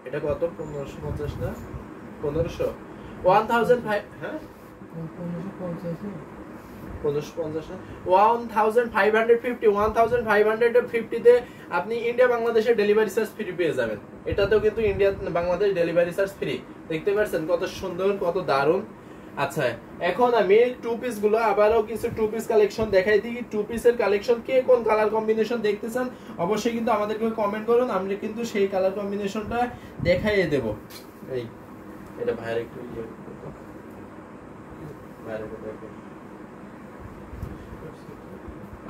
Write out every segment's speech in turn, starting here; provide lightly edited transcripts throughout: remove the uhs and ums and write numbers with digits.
এটা কত 1550 না 1500 1005 হ্যাঁ 1550 না 1550 তে আপনি ইন্ডিয়া বাংলাদেশের ডেলিভারি চার্জ ফ্রি পেয়ে যাবেন। এটাতেও কিন্তু India Bangladesh delivery charge free. দেখতে পাচ্ছেন কত সুন্দর কত দারুণ। আচ্ছা এখন আমি টু পিস গুলো আবারও কিছু টু পিস কালেকশন দেখাই দিই। টু পিসের কালেকশন কে কোন কালার কম্বিনেশন দেখতে চান অবশ্যই কিন্তু আমাদেরকে কমেন্ট করুন, আমরা কিন্তু সেই কালার কম্বিনেশনটা দেখাইয়ে দেব। এই এটা ভাইয়ের একটু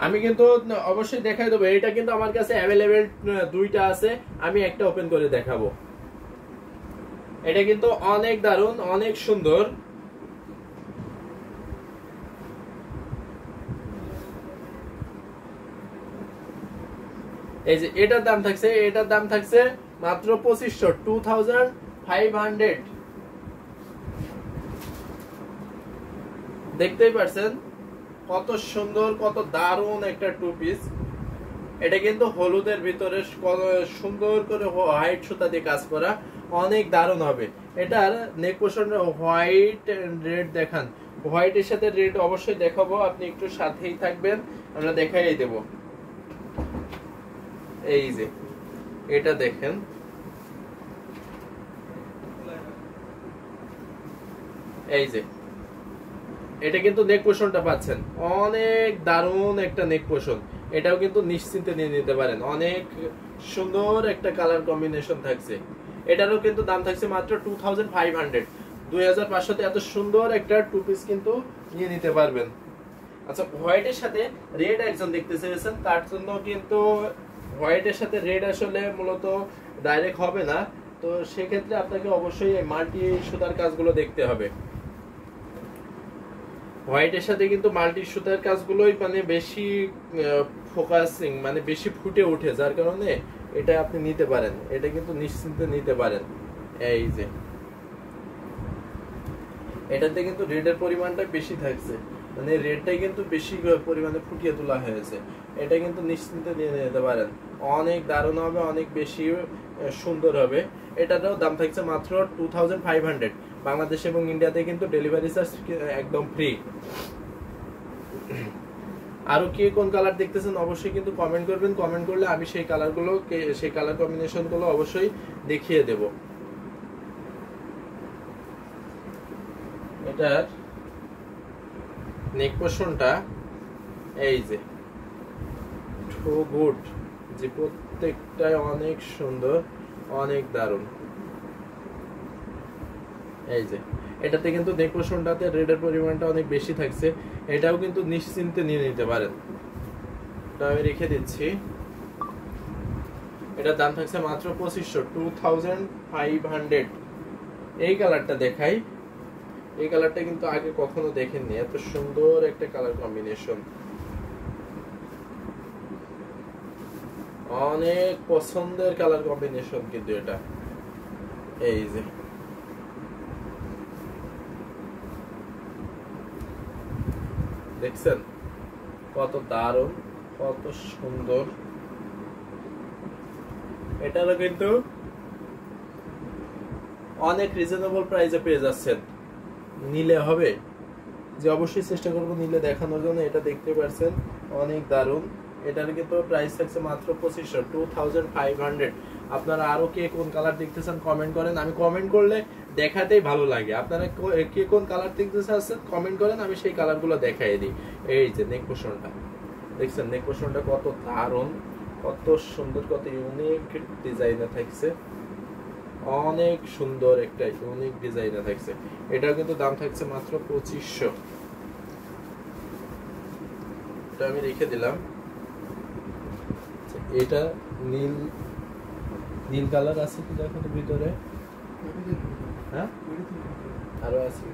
আমি কিন্তু অবশ্যই দেখাই দেবো। এটা কিন্তু আমার কাছে অ্যাভেলেবেল দুইটা আছে, আমি একটা ওপেন করে দেখাবো। এটা কিন্তু অনেক দারুণ অনেক সুন্দর। এই যে এটার দাম থাকছে মাত্র 2500 2500। দেখতেই পাচ্ছেন কত সুন্দর কত দারুণ একটা টু পিস। এটা কিন্তু হলুদের ভিতরে সুন্দর করে হোয়াইট সুতা দিয়ে কাজ করা, অনেক দারুণ হবে। এটার neck portion white and red দেখান, হোয়াইটের সাথে রেড অবশ্যই দেখাবো, আপনি একটু সাথেই থাকবেন, আমরা দেখাই দেব। এই যে এটা দেখেন এই যে এটা কিন্তু নেক পোর্শনটা পাচ্ছেন, অনেক দারুণ একটা নেক পোর্শন। এটাও কিন্তু নিশ্চিন্তে নিয়ে নিতে পারেন, অনেক সুন্দর একটা কালার কম্বিনেশন থাকছে। এটারও কিন্তু দাম থাকছে মাত্র 2500 2500 এত সুন্দর একটা টু পিস কিন্তু নিয়ে নিতে পারবেন। আচ্ছা হোয়াইটের সাথে রেড একজন দেখতে চেয়েছেন, তার জন্য কিন্তু হোয়াইটের সাথে রেড আসলে মূলত ডাইরেক্ট হবে না, তো সেক্ষেত্রে আপনাকে অবশ্যই মাল্টি সুতার কাজগুলো দেখতে হবে। হোয়াইটের সাথে কিন্তু মাল্টি সুতার কাজগুলোই মানে বেশি ফোকাসিং মানে বেশি ফুটে ওঠে, যার কারণে এটা আপনি নিতে পারেন, এটা কিন্তু নিশ্চিন্তে নিতে পারেন। এই যে এটাতে কিন্তু রেডের পরিমাণটা বেশি থাকছে, মানে রেডটাই কিন্তু বেশি পরিমাণে ফুটিয়ে তোলা হয়েছে। এটা কিন্তু নিশ্চিন্তে নিয়ে নিতে পারেন, অনেক দারুণ হবে, অনেক বেশি সুন্দর হবে। এটারও দাম থাকছে মাত্র 2500। বাংলাদেশ এবং ইন্ডিয়াতে কিন্তু ডেলিভারি চার্জ একদম ফ্রি। আরো কে কোন কালার দেখতেছেন অবশ্যই কিন্তু কমেন্ট করবেন, কমেন্ট করলে আমি সেই কালারগুলো সেই কালার কম্বিনেশন গুলো অবশ্যই দেখিয়ে দেব। এটার নেক পোর্শনটা এই যে টু গুড, যে প্রত্যেকটাই অনেক সুন্দর অনেক দারুণ। এই যে এটাতে কিন্তু নেক পোর্শনটাতে রেডের পরিমাণটা অনেক বেশি থাকছে, এটাও কিন্তু নিশ্চিন্তে নিয়ে নিতে পারেন। এটা আমি রেখে দিচ্ছি। এটার দাম থাকছে মাত্র 2500 এই কালারটা দেখাই, এই কালারটা কিন্তু আগে কখনো দেখেননি, এত সুন্দর একটা কালার কম্বিনেশন, অনেক পছন্দের কালার কম্বিনেশন কিন্তু এটা। এই যে দেখছেন কত দারুণ কত সুন্দর। এটারও কিন্তু অনেক রিজনেবল প্রাইসে পেয়ে যাচ্ছেন, নিলে হবে যে অবশ্যই চেষ্টা করবো নিলে দেখানোর জন্য। এটা দেখতে পাচ্ছেন অনেক দারুণ, এটার কিন্তু প্রাইস থাকছে মাত্র 2500। আপনারা আরো কে কোন কালার দেখতে চান কমেন্ট করেন, আমি কমেন্ট করলে দেখাতেই ভালো লাগে। আপনারা কে কোন কালার দেখতে চাচ্ছেন কমেন্ট করেন, আমি সেই কালার গুলো দেখাই দিই। এই যে নেক পোর্শনটা দেখছেন, নেক পোর্শনটা কত দারুণ কত সুন্দর কত ইউনিক ডিজাইনে থাকছে, অনেক সুন্দর একটা ইউনিক ডিজাইনে থাকছে। এটাও কিন্তু দাম থাকছে মাত্র 2500। এটা আমি রেখে দিলাম। এটা নীল নীল কালার আছে কি দেখো তো ভিতরে, হ্যাঁ আরো আছে।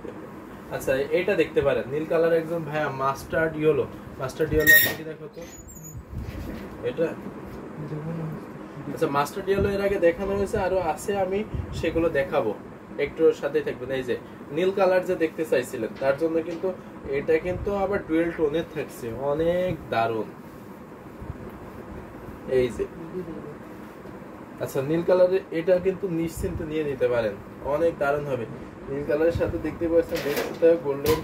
আচ্ছা এটা দেখতে পারেন নীল কালার একদম ভাইয়া মাস্টার্ড ইয়েলো আছে কি দেখো তো এটা। আচ্ছা মাস্টার্ড ইয়েলো এর আগে দেখানো হয়েছে, আরো আছে আমি সেগুলো দেখাবো, একটু সাথে থাকবেন। এই যে নীল কালার যে দেখতে চাইছিলেন তার জন্য কিন্তু এটা কিন্তু আবার ডুয়েল টোনের থাকছে, অনেক দারুণ। এই যে আচ্ছা, নীল কালারের এটা কিন্তু নিশ্চিন্তে নিয়ে নিতে পারেন, অনেক দারুণ হবে। নীল কালারের সাথে দেখতে পাচ্ছেন রেড সুতা, গোল্ডেন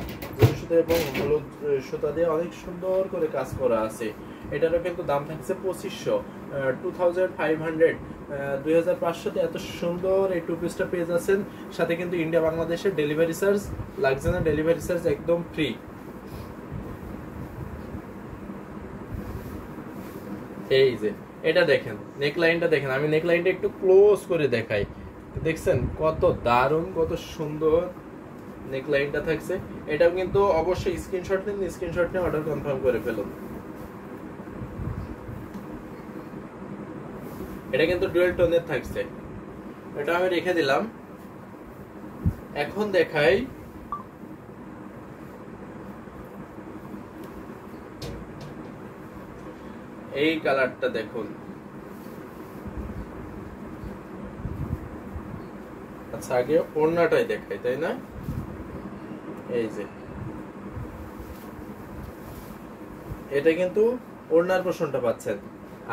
সুতা এবং হলুদ সুতা দিয়ে অনেক সুন্দর করে কাজ করা আছে। এটারও কিন্তু দাম থাকছে 2500, 2500, 2500 এত সুন্দর এই টু পিসটা পেয়ে যাচ্ছেন। সাথে কিন্তু ইন্ডিয়া বাংলাদেশের ডেলিভারি চার্জ লাগছে না, ডেলিভারি চার্জ একদম ফ্রি। এই যে এটা দেখেন, নেকলাইনটা দেখেন, আমি নেকলাইনটা একটু ক্লোজ করে দেখাই। দেখছেন কত দারুণ, কত সুন্দর নেকলাইনটা থাকছে। এটাও কিন্তু অবশ্যই স্ক্রিনশট নিন, স্ক্রিনশট নিয়ে অর্ডার কনফার্ম করে ফেলুন। এটা কিন্তু ডুয়েল টোনের থাকছে। এটা আমি রেখে দিলাম। এখন দেখাই এই কালারটা, দেখুন। আচ্ছা, আগে ওড়নাটাই দেখাই, তাই না? এই যে এটা কিন্তু ওড়নার পোর্শনটা পাচ্ছেন,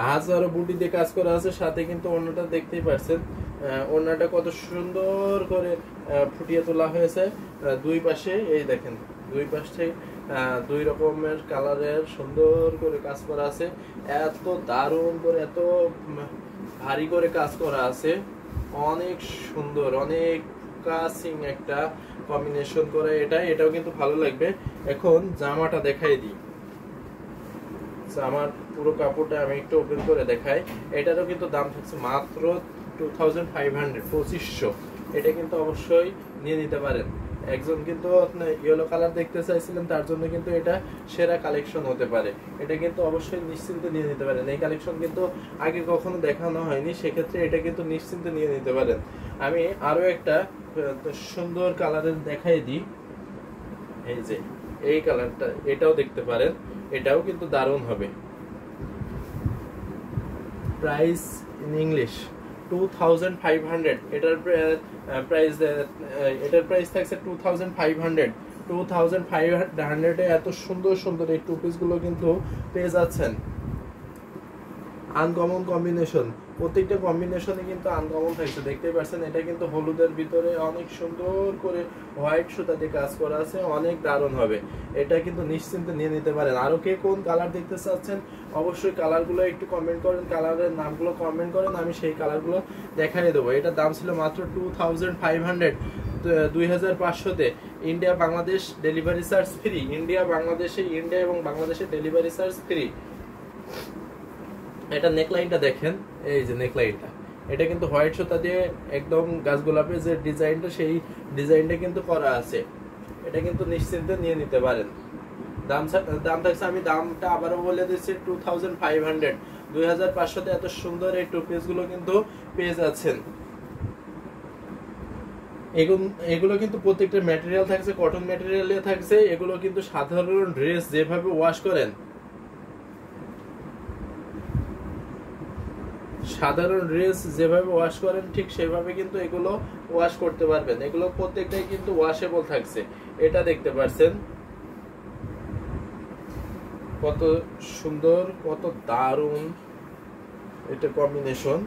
হাজারো বুটি দিয়ে কাজ করা আছে। সাথে কিন্তু ওড়নাটা দেখতেই পাচ্ছেন, ওড়নাটা কত সুন্দর করে ফুটিয়ে তোলা হয়েছে। দুই পাশে এই দেখেন, দুই পাশে দুই রকমের কালারের সুন্দর করে কাজ করা আছে। এত দারুণ করে, এত ভারী করে কাজ করা আছে, অনেক সুন্দর, অনেক কাসিং একটা কম্বিনেশন করে। এটাও কিন্তু ভালো লাগবে। এখন জামাটা দেখাই দিই। আমার পুরো কাপড়টা আমি একটু ওপেন করে দেখাই। এটারও কিন্তু দাম থাকছে মাত্র 2500, 2500। এটা কিন্তু অবশ্যই নিয়ে নিতে পারেন। একজন কিন্তু ইয়েলো কালার দেখতে চাইছিলেন, তার জন্য কিন্তু এটা সেরা কালেকশন হতে পারে। এটা কিন্তু অবশ্যই নিশ্চিন্তে নিয়ে নিতে পারেন। এই কালেকশন কিন্তু আগে কখনো দেখানো হয়নি, সেক্ষেত্রে এটা কিন্তু নিশ্চিন্তে নিয়ে নিতে পারেন। আমি আরো একটা সুন্দর কালারের দেখাই দিই। এই যে এই কালারটা, এটাও দেখতে পারেন, এটাও কিন্তু দারুণ হবে। Price in English 2500। এটার প্রাইস থাকছে 2500। 2500 এ এত সুন্দর সুন্দর এই টু পিস গুলো কিন্তু পেয়ে যাচ্ছেন। আনকমন কম্বিনেশন, প্রত্যেকটা কম্বিনেশনে কিন্তু আনকমন থাকছে, দেখতেই পাচ্ছেন। এটা কিন্তু হলুদের ভিতরে অনেক সুন্দর করে হোয়াইট সুতা দিয়ে কাজ করা আছে, অনেক দারুণ হবে। এটা কিন্তু নিশ্চিন্তে নিয়ে নিতে পারেন। আরো কে কোন কালার দেখতে চাচ্ছেন অবশ্যই কালারগুলো একটু কমেন্ট করেন, কালারের নামগুলো কমেন্ট করেন, আমি সেই কালারগুলো দেখাই দেবো। এটার দাম ছিল মাত্র 2500, 2500-তে। India Bangladesh delivery charge free. India এবং বাংলাদেশে ডেলিভারি চার্জ ফ্রি। এটা নেকলাইনটা দেখেন, এই যে নেকলাইনটা, এটা কিন্তু হোয়াইট সুতা দিয়ে একদম গাছ গোলাপের যে ডিজাইনটা, সেই ডিজাইনটা কিন্তু করা আছে। এটা কিন্তু নিশ্চিন্তে নিয়ে নিতে পারেন। দাম থাকছে, আমি দামটা আবারও বলে দিচ্ছি, 2500। 2500-তে এত সুন্দর এই টু পিস গুলো কিন্তু পেয়ে যাচ্ছেন। এগুলো কিন্তু প্রত্যেকটা ম্যাটেরিয়াল থাকছে কটন ম্যাটেরিয়ালে থাকছে। এগুলো কিন্তু সাধারণ ড্রেস যেভাবে ওয়াশ করেন, ঠিক সেভাবে কিন্তু এগুলো ওয়াশ করতে পারবেন। এগুলো প্রত্যেকটাই কিন্তু ওয়াশেবল থাকছে। এটা দেখতে পাচ্ছেন কত সুন্দর, কত দারুণ এটা কম্বিনেশন।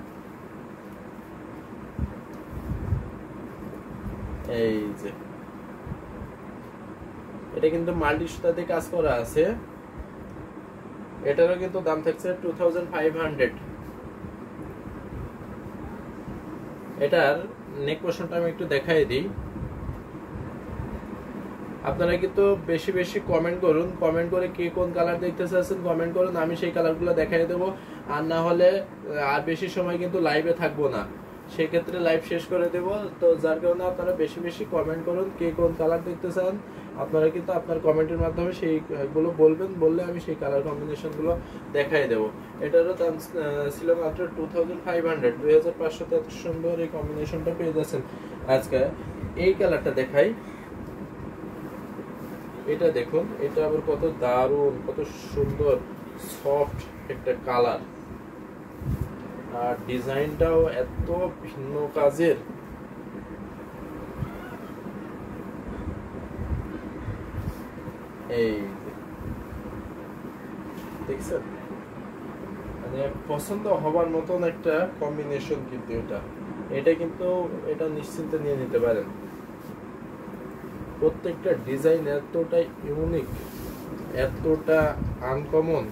এই যে এটা কিন্তু মাল্টি সুতা দিয়ে কাজ করা আছে। এটারও কিন্তু দাম থাকছে 2500। এটার নেক পোর্শনটা আমি একটু দেখাই দিই। আপনারা কিন্তু বেশি বেশি কমেন্ট করুন, কমেন্ট করে কে কোন কালার দেখতে চাচ্ছেন কমেন্ট করুন, আমি সেই কালারগুলো দেখাই দেবো। আর না হলে আর বেশি সময় কিন্তু লাইভে থাকবো না, সেক্ষেত্রে লাইভ শেষ করে দেব। তো যার কারণে আপনারা বেশি বেশি কমেন্ট করুন, কে কোন কালার দেখতে চান। আপনারা কিন্তু আপনার কমেন্টের মাধ্যমে সেইগুলো বলবেন, বললে আমি সেই কালার কম্বিনেশন গুলো দেখাই দেবো। এটারও দাম ছিল মাত্র 2500। 2500-তে এত সুন্দর এই কম্বিনেশনটা পেয়ে যাচ্ছেন। আজকে এই কালারটা দেখাই, এটা দেখুন, এটা আবার কত দারুণ, কত সুন্দর সফট একটা কালার, আর ডিজাইনটাও এত ভিন্ন কাজের। এই দেখছেন, মানে মানে পছন্দ হবার মতন একটা কম্বিনেশন, কিন্তু এটা কিন্তু এটা নিশ্চিন্তে নিয়ে নিতে পারেন। প্রত্যেকটা ডিজাইন এতটা ইউনিক, এতটা আনকমন,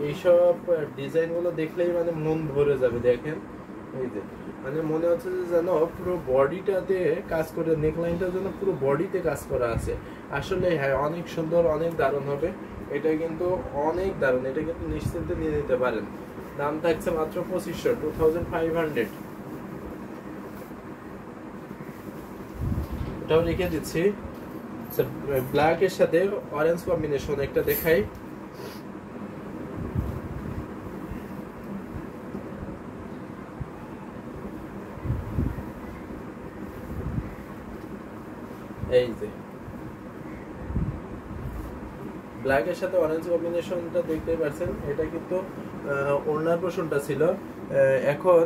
এইসব ডিজাইন গুলো দেখলেই মানে মন ভরে যাবে। দেখেন এই যে মানে মনে হচ্ছে যে যেন পুরো বডিটাতে কাজ করে, নেকলাইনটার জন্য পুরো বডিতে কাজ করা আছে। আসলে হ্যাঁ, অনেক সুন্দর, অনেক দারুণ হবে। এটা কিন্তু অনেক দারুণ, এটা কিন্তু নিশ্চিন্তে নিয়ে নিতে পারেন। দাম থাকছে মাত্র 2500, 2500। এটাও রেখে দিচ্ছি। ব্ল্যাক এর সাথে অরেঞ্জ কম্বিনেশন একটা দেখাই। এই যে ব্ল্যাক এর সাথে অরেঞ্জ কম্বিনেশনটা দেখতে পাচ্ছেন, এটা কিন্তু ওড়নার পোরশনটা ছিল। এখন